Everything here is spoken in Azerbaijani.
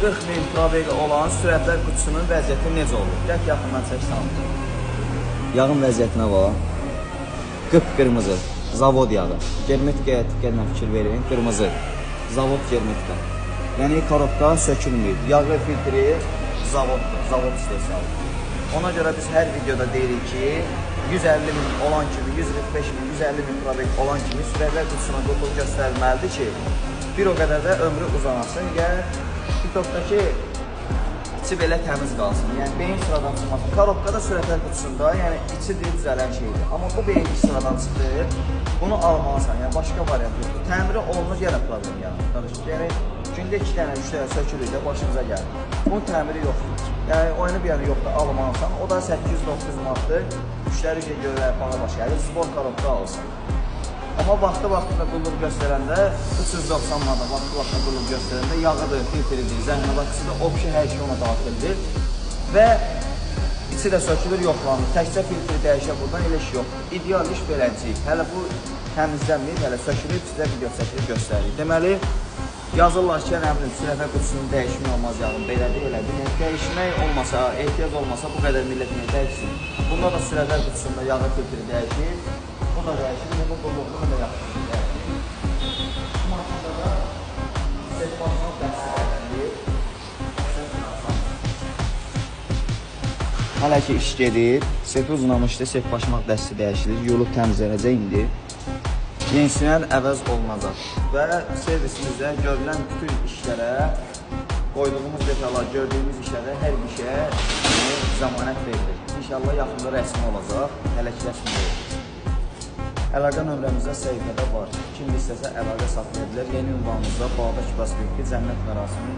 40 min probeli olan sürətlər qutusunun vəziyyəti necə olur? Gəl yaxından çək tanıdım. Yağın vəziyyətinə bax. Qıpqırmızı, zavod yağı. Germetikaya diqqətlə fikir verin, qırmızı. Zavod germetika. Yəni korobka sökülmür. Yağı filtri zavoddur, zavod istehsalı. Ona görə biz hər videoda deyirik ki, 150 min olan kimi, 145 min, 150 min probel olan kimi sürətlər qutusuna qutluq göstərilməlidir ki, bir o qədər də ömrü uzanasın. Gəl TikTokdakı içi belə təmiz qalsın. Yəni beyin sıradan çıxmasın. Korobkada sürətlər qutusunda, yəni içi düzələn şeydir. Amma bu beyin sıradan çıxır. Bunu almalısan. Yəni başqa variant yoxdur. Təmiri olunur, yenə problem yaranır. Yəni gündə 2 dənə, 3 dənə sökülükdə başımıza gəlir. Bunun təmiri yoxdur. Yəni oyunu bir yana yoxdur, almalısan. O da 800-900 manatdır. Müştəri görürlər, bana baş gəlir, spor korobka alsın. Amma vaxtı-vaxtında qulluq göstərəndə 390 manada vaxtı-vaxtında qulluq göstərəndə yağıdır, filtridir, zəhməlatçıdır, opşi hər şey ona daxildir və içi də sökülür, yoxlanır. Təkcə filtri dəyişə buradan elə iş yoxdur. İdeal iş beləcəyik. Hələ bu təmizlənməyib, hələ sökülüb, sizə video çəkilib göstərir. Deməli, yazırlar ki, əmrin sürətlər qutusunun dəyişmək olmaz yağın, belədir, elədir. Yəni, dəyişmək olmasa, ehtiyac olmasa bu qədər millət niyə dəyişsin? Bunda da sürətlər qutusunda yağı filtri dəyişir. Bu da dəyişir, bu qulluqluğu da yaxşır. Bu maşında da setbaşmaq dəsti dəyişir. Hələ ki iş gedir, seti uzunamışdı, setbaşmaq dəsti dəyişilir, yolub təmizlənəcək indi. Yenisindən əvəz olunacaq və servisimizdə görülən bütün işlərə, qoyduğumuz detallar, gördüyümüz işlərə, hər bir şeyə zəmanət verilir. İnşallah yaxında rəsmi olacaq, hələ ki rəsmi deyil. Əlaqə nömrəmizdə səhifədə var. Kim istəsə əlaqə saxlaya bilər. Yeni ünvanımızda Bağdakı Prospekti Cənnət Mərasimi